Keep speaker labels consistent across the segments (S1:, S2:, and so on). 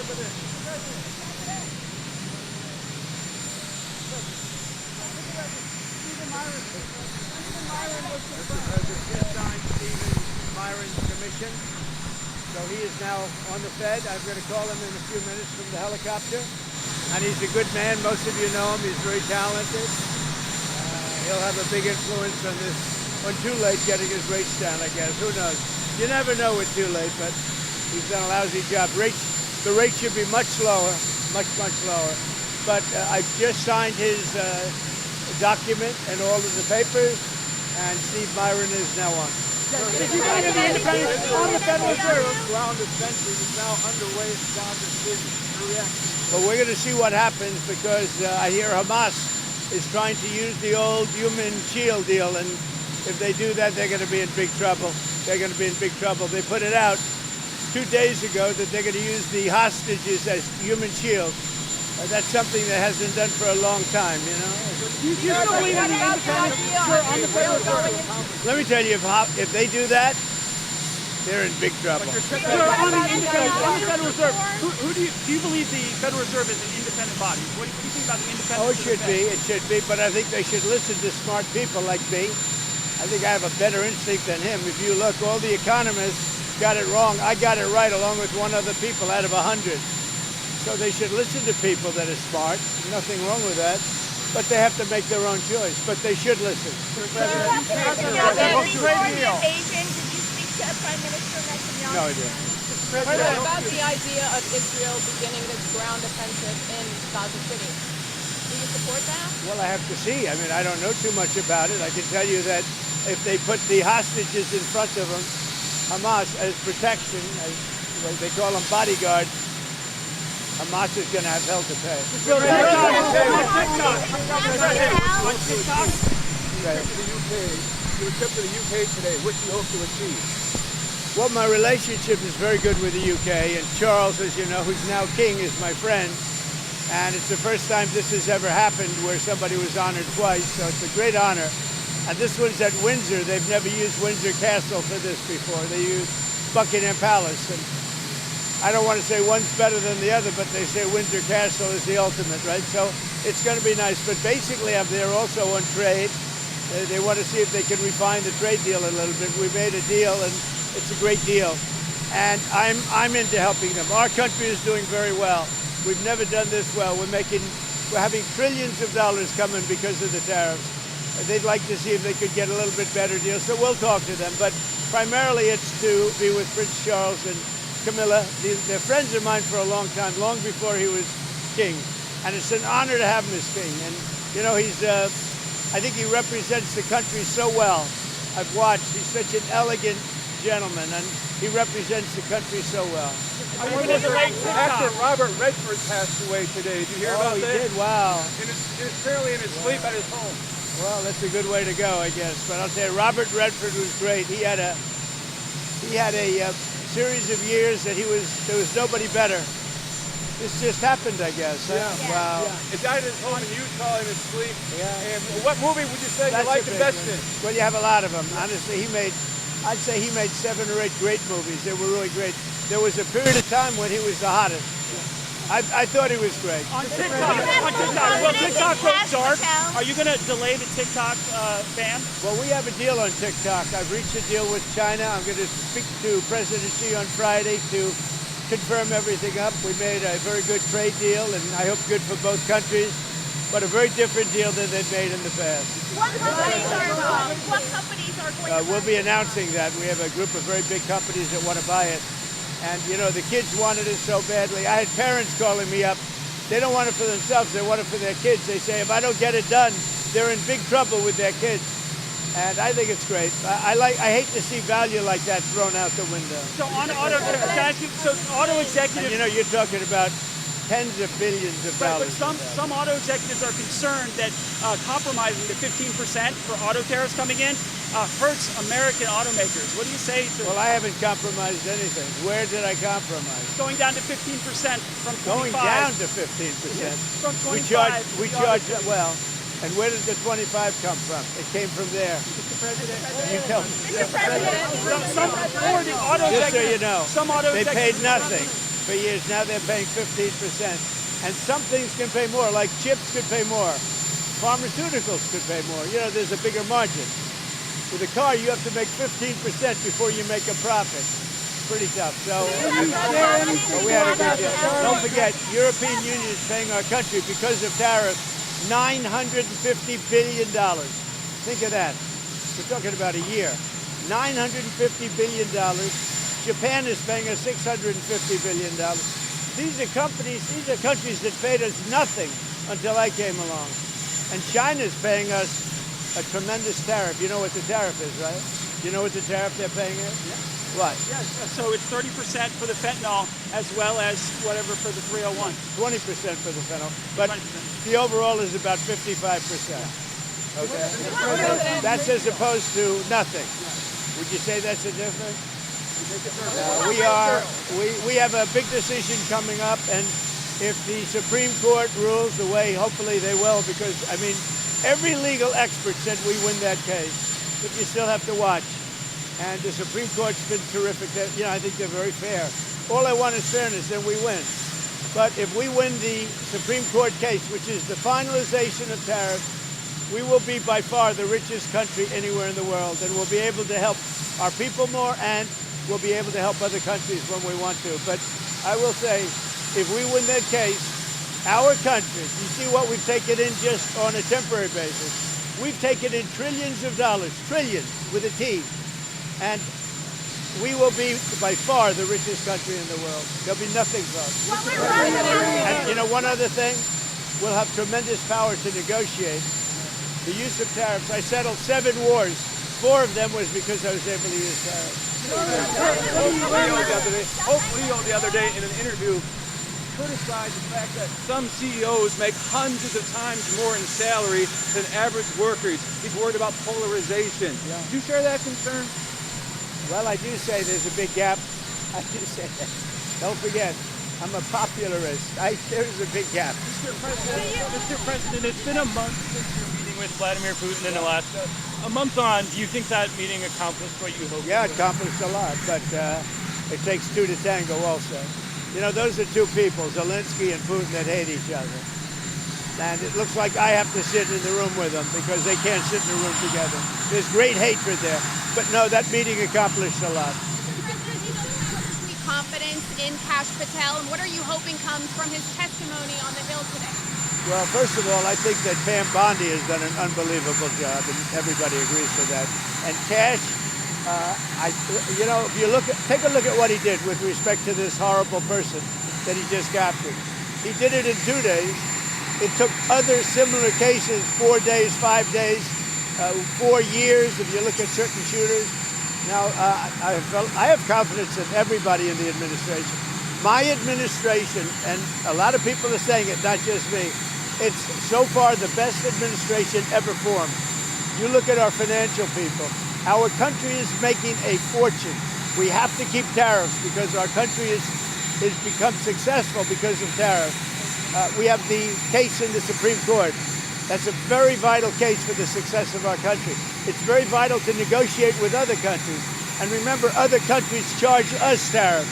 S1: Myron's commission. So he is now on the Fed. I'm going to call him in a few minutes from the helicopter. And he's a good man. Most of you know him. He's very talented. He'll have a big influence on this, on Too Late getting his rates down, I guess. Who knows? You never know with Too Late, but he's done a lousy job. The rate should be much lower, much lower. But I've just signed his document and all of the papers, and Steve Myron is now on.
S2: If you go to the independence on the Federal Reserve,
S1: round of fencing is now underway down the city. But we're going to see what happens because I hear Hamas is trying to use the old human shield deal, and if they do that, they're going to be in big trouble. They're going to be in big trouble. They put it out 2 days ago that they're going to use the hostages as human shield. That's something that hasn't done for a long time, you know.
S2: you still believe in the independence on the Federal Reserve?
S1: Let me tell you, if they do that, they're in big trouble.
S2: Sir, on the independence, on the Federal Reserve, who do you believe the Federal Reserve is an independent body? What do you think about the independence?
S1: Oh, it should be, but I think they should listen to smart people like me. I think I have a better instinct than him. If you look, all the economists got it wrong. I got it right along with one other people out of 100. So they should listen to people that are smart. Nothing wrong with that. But they have to make their own choice. But they should listen.
S3: Prime Minister Netanyahu?
S1: No idea.
S3: What about the idea of Israel beginning its ground offensive in Gaza City? Do you support that?
S1: Well, I have to see. I mean, I don't know too much about it. I can tell you that if they put the hostages in front of them, Hamas, as protection, as they call them bodyguards, Hamas is going to have hell to pay.
S2: On TikTok.
S4: You trip to the UK today. What do you hope to achieve?
S1: Well, my relationship is very good with the UK, and Charles, as you know, who's now king, is my friend. And it's the first time this has ever happened where somebody was honored twice, so it's a great honor. And this one's at Windsor. They've never used Windsor Castle for this before. They used Buckingham Palace. And I don't want to say one's better than the other, but they say Windsor Castle is the ultimate, right? So it's going to be nice. But basically, I'm there also on trade. They want to see if they can refine the trade deal a little bit. We made a deal, and it's a great deal. And I'm into helping them. Our country is doing very well. We've never done this well. We're having trillions of dollars coming because of the tariffs. They'd like to see if they could get a little bit better deal. So we'll talk to them. But primarily it's to be with Prince Charles and Camilla. They're friends of mine for a long time, long before he was king. And it's an honor to have him as king. And, you know, I think he represents the country so well. I've watched. He's such an elegant gentleman, and he represents the country so well.
S4: Actor Robert Redford passed away today. Did you hear about that?
S1: Oh, he did? Wow.
S4: Apparently in his sleep at his home.
S1: Well, that's a good way to go, I guess. But I'll say Robert Redford was great. He had a series of years that there was nobody better. This just happened, I guess. Huh?
S4: Yeah.
S1: Wow.
S4: Yeah. He died at his home in Utah in his sleep.
S1: Yeah.
S4: And what movie would you say you liked the best in?
S1: Well, you have a lot of them. Honestly, I'd say he made 7 or 8 great movies. They were really great. There was a period of time when he was the hottest. I thought he was great.
S2: On TikTok, well, TikTok goes dark. Are you going to delay the TikTok ban?
S1: Well, we have a deal on TikTok. I've reached a deal with China. I'm going to speak to President Xi on Friday to confirm everything up. We made a very good trade deal, and I hope good for both countries, but a very different deal than they've made in the past.
S3: What companies are going to
S1: We'll be announcing that. We have a group of very big companies that want to buy it. And, you know, the kids wanted it so badly. I had parents calling me up. They don't want it for themselves. They want it for their kids. They say, if I don't get it done, they're in big trouble with their kids. And I think it's great. I hate to see value like that thrown out the window.
S2: So on auto executives...
S1: And, you know, you're talking about tens of billions of dollars.
S2: But some auto executives are concerned that compromising the 15% for auto tariffs coming in hurts American automakers. What do you say to...
S1: Well, I haven't compromised anything. Where did I compromise?
S2: Going down to 15% from 25%.
S1: Going down to 15%?
S2: Yes, from 25%.
S1: We charge, well, and where did the 25 come from? It came from there.
S2: Mr. President.
S1: You tell me.
S2: Some auto
S1: Just so you know,
S2: some auto
S1: they paid nothing. for years. Now they're paying 15%. And some things can pay more, like chips could pay more. Pharmaceuticals could pay more. You know, there's a bigger margin. With a car, you have to make 15% before you make a profit. Pretty tough. So but we had a big deal. Don't forget, European Union is paying our country because of tariffs $950 billion. Think of that. We're talking about a year. $950 billion. Japan is paying us $650 billion. These are countries that paid us nothing until I came along. And China's paying us a tremendous tariff. You know what the tariff is, right? You know what the tariff they're paying us?
S2: Yeah.
S1: What?
S2: Yes. So it's 30% for the fentanyl as well as whatever for the 301.
S1: 20% for the fentanyl. But
S2: 20%.
S1: the overall is about 55%. Okay? That's as opposed to nothing. Would you say that's a difference? We have a big decision coming up, and if the Supreme Court rules the way hopefully they will, because I mean every legal expert said we win that case, but you still have to watch. And the Supreme Court's been terrific. I think they're very fair. All I want is fairness, and we win. But if we win the Supreme Court case, which is the finalization of tariffs, we will be by far the richest country anywhere in the world, and we'll be able to help our people more, and we'll be able to help other countries when we want to. But I will say, if we win that case, our country, you see what we've taken in just on a temporary basis. We've taken in trillions of dollars, trillions with a T, and we will be by far the richest country in the world. There'll be nothing close. And you know, one other thing, we'll have tremendous power to negotiate. The use of tariffs, I settled 7 wars. 4 of them was because I was able to use tariffs.
S4: Hope Leo the other day in an interview criticized the fact that some CEOs make hundreds of times more in salary than average workers. He's worried about polarization.
S1: Yeah.
S4: Do you share that concern?
S1: Well, I do say there's a big gap. I do say that. Don't forget, I'm a popularist. There's a big gap.
S5: Mr. President, it's been a month since your meeting with Vladimir Putin in Alaska. A month on, do you think that meeting accomplished what you hoped?
S1: Yeah, it accomplished a lot, but it takes 2 to tango also. You know, those are 2 people, Zelensky and Putin, that hate each other. And it looks like I have to sit in the room with them because they can't sit in the room together. There's great hatred there. But no, that meeting accomplished a lot.
S3: Confidence in Kash Patel, and what are you hoping comes from his testimony on the Hill today?
S1: Well, first of all, I think that Pam Bondi has done an unbelievable job, and everybody agrees with that. And Kash, if you take a look at what he did with respect to this horrible person that he just captured. He did it in 2 days. It took other similar cases 4 days, 5 days, 4 years. If you look at certain shooters. Now, I have confidence in everybody in the administration. My administration, and a lot of people are saying it, not just me, it's so far the best administration ever formed. You look at our financial people. Our country is making a fortune. We have to keep tariffs because our country has become successful because of tariffs. We have the case in the Supreme Court. That's a very vital case for the success of our country. It's very vital to negotiate with other countries. And remember, other countries charge us tariffs.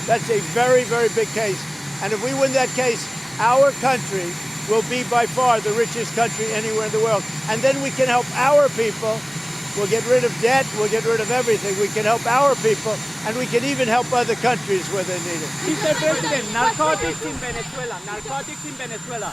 S1: That's a very, very big case. And if we win that case, our country will be by far the richest country anywhere in the world. And then we can help our people. We'll get rid of debt. We'll get rid of everything. We can help our people, and we can even help other countries where they need it.
S6: Mr. President, narcotics in Venezuela. Narcotics in Venezuela.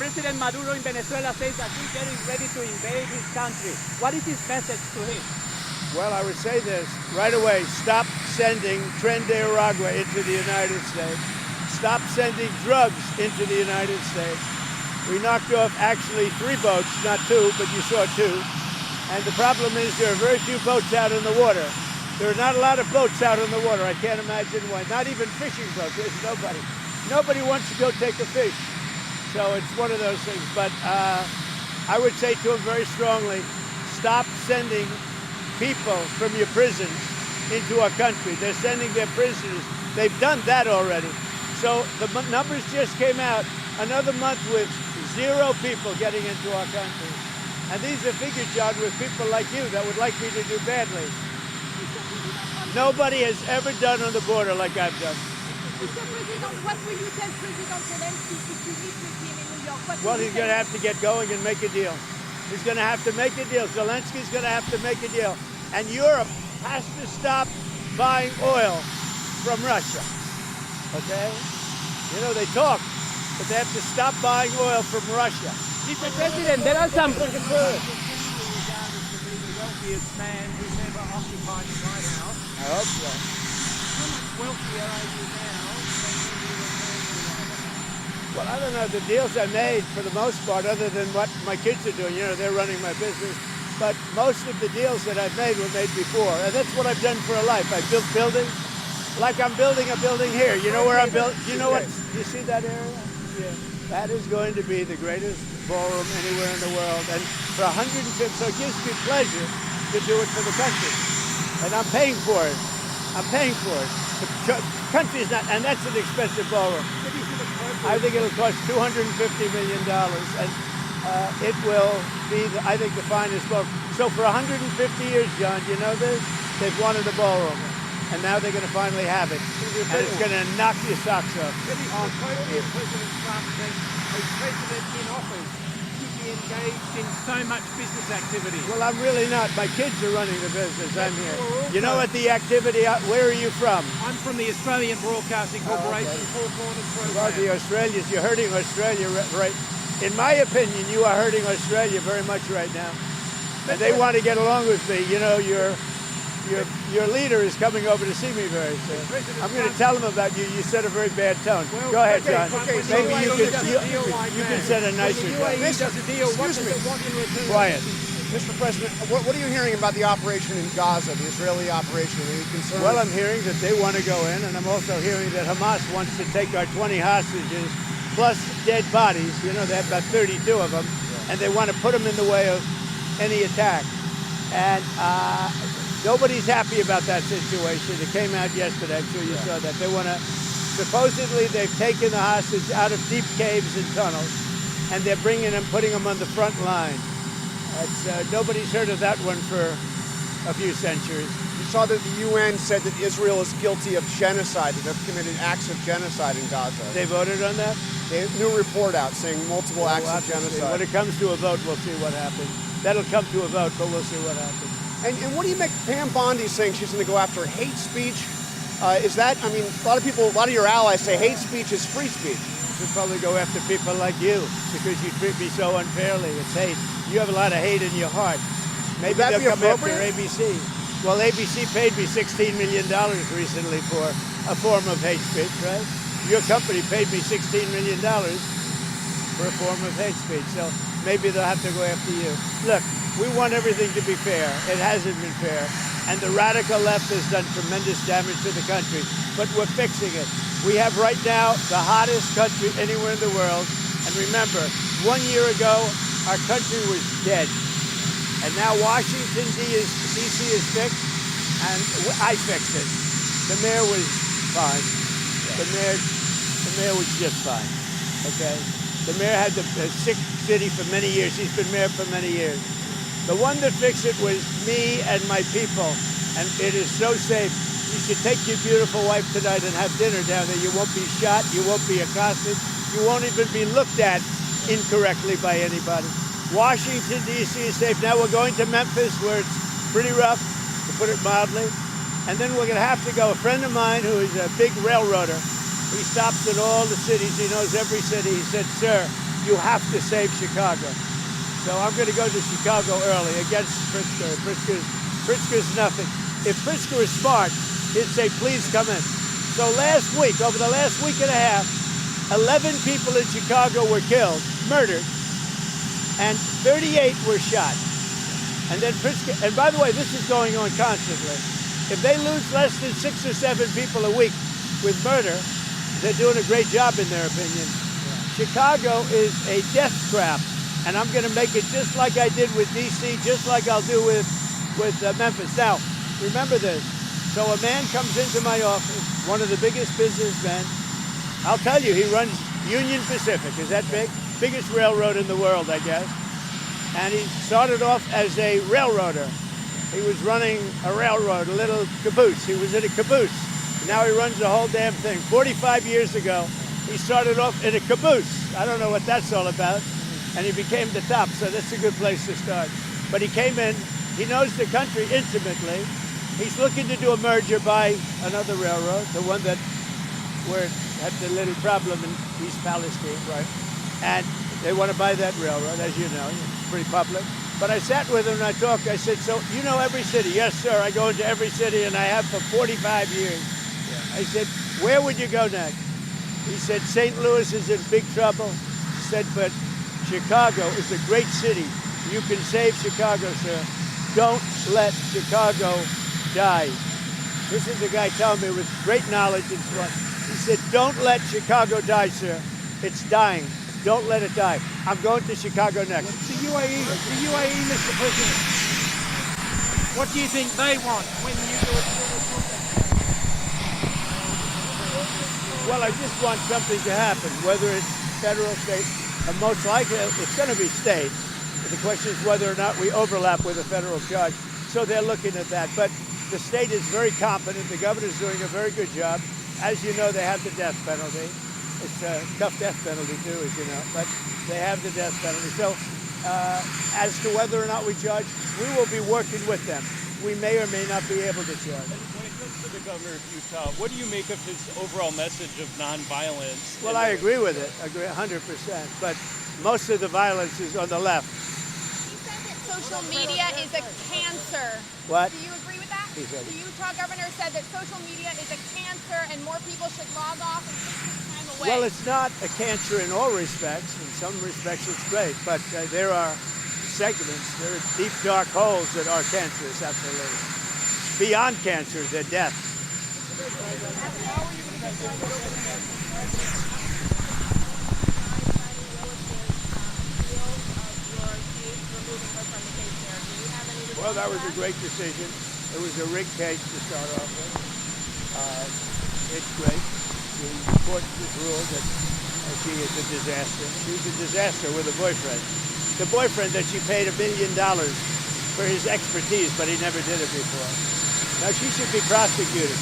S6: President Maduro in Venezuela says that he's getting ready to invade his country. What is his message to him?
S1: Well, I would say this right away. Stop sending Tren de Aragua into the United States. Stop sending drugs into the United States. We knocked off actually 3 boats, not 2, but you saw 2. And the problem is there are very few boats out in the water. There are not a lot of boats out in the water. I can't imagine why. Not even fishing boats. There's nobody. Nobody wants to go take a fish. So it's one of those things. But I would say to him very strongly, stop sending people from your prisons into our country. They're sending their prisoners. They've done that already. So the numbers just came out. Another month with 0 people getting into our country. And these are figures, John, with people like you that would like me to do badly. Nobody has ever done on the border like I've done.
S3: Mr. President, what will you tell President Zelensky if you meet with him in New York? What
S1: Well,
S3: will you
S1: he's going to
S3: tell
S1: have to get going and make a deal. He's going to have to make a deal. Zelensky's going to have to make a deal. And Europe has to stop buying oil from Russia. Okay? You know, they talk, but they have to stop buying oil from Russia.
S6: Mr. President, there are some.
S7: The wealthiest man who's ever occupied the White House.
S1: I hope so.
S7: How much wealthier are you now than when you were in the White House?
S1: Well, I don't know. The deals I made, for the most part, other than what my kids are doing, you know, they're running my business. But most of the deals that I've made were made before. And that's what I've done for a life. I built buildings. Like I'm building a building here. You know where I'm building? You know what? You see that area? Yeah. That is going to be the greatest ballroom anywhere in the world. And for 150, so it gives me pleasure to do it for the country. And I'm paying for it. I'm paying for it. The country's not, and that's an expensive ballroom. I think it'll cost $250 million, and it will be, I think, the finest ballroom. So for 150 years, John, you know this? They've wanted a ballroom, and now they're going to finally have it, and it's going to knock your socks off.
S7: President Trump that a president in office should be engaged in so much business activity.
S1: Well, I'm really not. My kids are running the business. I'm here. You know what the activity, where are you from?
S7: I'm from the Australian Broadcasting Corporation, Four Corners
S1: Well, the
S7: program.
S1: Australians, you're hurting Australia, right? In my opinion, you are hurting Australia very much right now. And they want to get along with me. You know, your leader is coming over to see me very soon. I'm going to tell him about you. You set a very bad tone. Go ahead, John. Maybe you can set a nicer tone.
S7: Does a deal, what does it want in return?
S1: Quiet.
S8: Mr. President, what are you hearing about the operation in Gaza, the Israeli operation? Are you concerned?
S1: Well, I'm hearing that they want to go in, and I'm also hearing that Hamas wants to take our 20 hostages, plus dead bodies. You know, they have about 32 of them, and they want to put them in the way of any attack. And nobody's happy about that situation. It came out yesterday. I'm sure you saw that. They want to, supposedly they've taken the hostage out of deep caves and tunnels, and they're bringing them, putting them on the front line. Nobody's heard of that one for a few centuries.
S8: You saw that the UN said that Israel is guilty of genocide, that they've committed acts of genocide in Gaza.
S1: They voted on that?
S8: They have a new report out saying multiple acts of genocide.
S1: When it comes to a vote, we'll see what happens. That'll come to a vote, but we'll see what happens.
S8: And what do you make Pam Bondi saying she's going to go after hate speech? Is that, I mean, a lot of your allies say hate speech is free speech.
S1: Should probably go after people like you because you treat me so unfairly. It's hate. You have a lot of hate in your heart. Maybe
S8: Would that
S1: they'll
S8: be
S1: come after
S8: appropriate?
S1: ABC. Well, ABC paid me $16 million recently for a form of hate speech, right? Your company paid me $16 million for a form of hate speech. So maybe they'll have to go after you. Look, we want everything to be fair. It hasn't been fair. And the radical left has done tremendous damage to the country. But we're fixing it. We have right now the hottest country anywhere in the world. And remember, 1 year ago, our country was dead. And now Washington, D.C. is fixed, and I fixed it. The mayor was fine. The mayor was just fine, okay? The mayor had the sick city for many years. He's been mayor for many years. The one that fixed it was me and my people, and it is so safe. You should take your beautiful wife tonight and have dinner down there. You won't be shot. You won't be accosted. You won't even be looked at incorrectly by anybody. Washington, D.C. is safe. Now we're going to Memphis, where it's pretty rough, to put it mildly. And then we're going to have to go. A friend of mine who is a big railroader, he stops in all the cities. He knows every city. He said, sir, you have to save Chicago. So I'm going to go to Chicago early against Pritzker. Pritzker's nothing. If Pritzker is smart, he'd say, please come in. So last week, over the last week and a half, 11 people in Chicago were killed, murdered, and 38 were shot. And then Pritzker, and by the way, this is going on constantly. If they lose less than 6 or 7 people a week with murder, they're doing a great job in their opinion. Yeah. Chicago is a death trap, and I'm going to make it just like I did with D.C., just like I'll do with Memphis. Now, remember this. So a man comes into my office, one of the biggest businessmen. I'll tell you, he runs Union Pacific. Is that big? Biggest railroad in the world, I guess. And he started off as a railroader. He was running a railroad, a little caboose. He was in a caboose. Now he runs the whole damn thing. 45 years ago, he started off in a caboose. I don't know what that's all about. And he became the top, so that's a good place to start. But he came in, he knows the country intimately. He's looking to do a merger by another railroad, the one that where it had the little problem in East Palestine. Right. And they want to buy that railroad, as you know. It's pretty public. But I sat with him and I talked. I said, so you know every city? Yes, sir. I go into every city and I have for 45 years. Yeah. I said, where would you go next? He said, St. Louis is in big trouble. He said, but Chicago is a great city. You can save Chicago, sir. Don't let Chicago die. This is the guy telling me with great knowledge and stuff. He said, don't let Chicago die, sir. It's dying. Don't let it die. I'm going to Chicago next.
S7: The UAE, Mr. President. What do you think they want when you do it?
S1: Well, I just want something to happen, whether it's federal, state, and most likely it's going to be state. But the question is whether or not we overlap with a federal judge. So they're looking at that. But the state is very competent. The governor's doing a very good job. As you know, they have the death penalty. It's a tough death penalty too, as you know, but they have the death penalty. So as to whether or not we judge, we will be working with them. We may or may not be able to judge.
S5: When it comes to the governor of Utah, what do you make of his overall message of nonviolence?
S1: Well, I agree with it. I agree 100%. But most of the violence is on the left.
S3: He said that social media is a cancer.
S1: What?
S3: Do you agree with that?
S1: He said it.
S3: The Utah governor said that social media is a cancer and more people should log off and take this time away.
S1: Well, it's not a cancer in all respects. In some respects, it's great. But there are segments, there are deep, dark holes that are cancerous, absolutely. Beyond cancer, they're death. Well, that was a great decision. It was a rigged case to start off with. It's great. The court just ruled that she is a disaster. She's a disaster with a boyfriend. The boyfriend that she paid $1 million for his expertise, but he never did it before. Now, she should be prosecuted.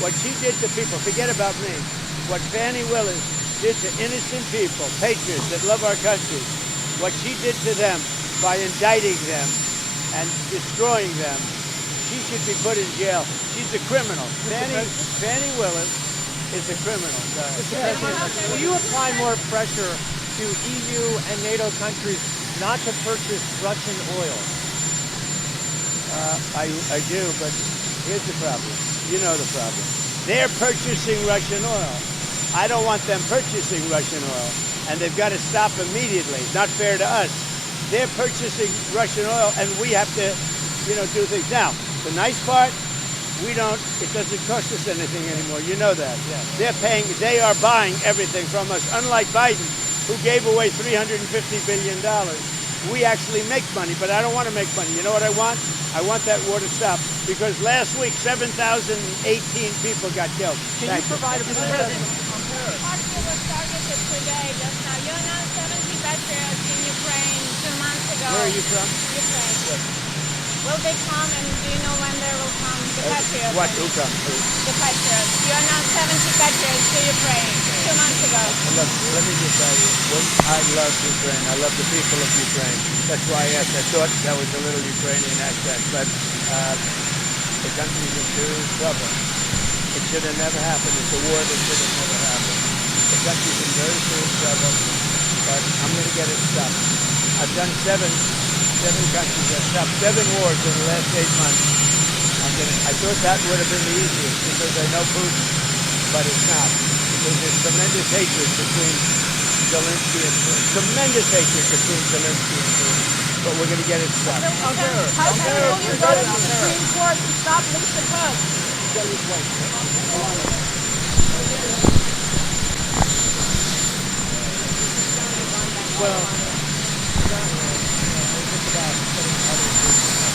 S1: What she did to people, forget about me, what Fannie Willis did to innocent people, patriots that love our country, what she did to them by indicting them and destroying them, she should be put in jail. She's a criminal. Fannie Willis is a criminal.
S6: Will you apply more pressure to EU and NATO countries not to purchase Russian oil?
S1: I do, but here's the problem. You know the problem. They're purchasing Russian oil. I don't want them purchasing Russian oil, and they've got to stop immediately. It's not fair to us. They're purchasing Russian oil, and we have to, do things. Now, the nice part, it doesn't cost us anything anymore. You know that. Yeah. They are buying everything from us, unlike Biden, who gave away $350 billion. We actually make money, but I don't want to make money. You know what I want? I want that war to stop, because last week, 7,018 people got killed.
S6: Can you provide a president?
S3: Austria was targeted today, just now. You announced 70 patriots in Ukraine 2 months ago.
S1: Where are you from?
S3: Ukraine. Yes. Will they come, and do you know when they will come? The patriots.
S1: What? Who comes?
S3: The patriots. You announced 70 patriots to Ukraine 2 months ago.
S1: Look, let me just tell you, I love Ukraine. I love the people of Ukraine. That's why I asked. I thought that was a little Ukrainian accent, but the country's in serious trouble. It should have never happened. It's a war that should have never happened. The country's in very serious trouble, but I'm going to get it stopped. I've done seven countries. I've stopped 7 wars in the last 8 months. I thought that would have been the easiest because I know Putin, but it's not. Because there's tremendous hatred between Zelensky and Putin. Tremendous hatred between Zelensky and Putin. But we're going to get it stopped.
S3: How will you go to the Supreme Court to stop Lisa Cook?
S1: Well, it's about putting others in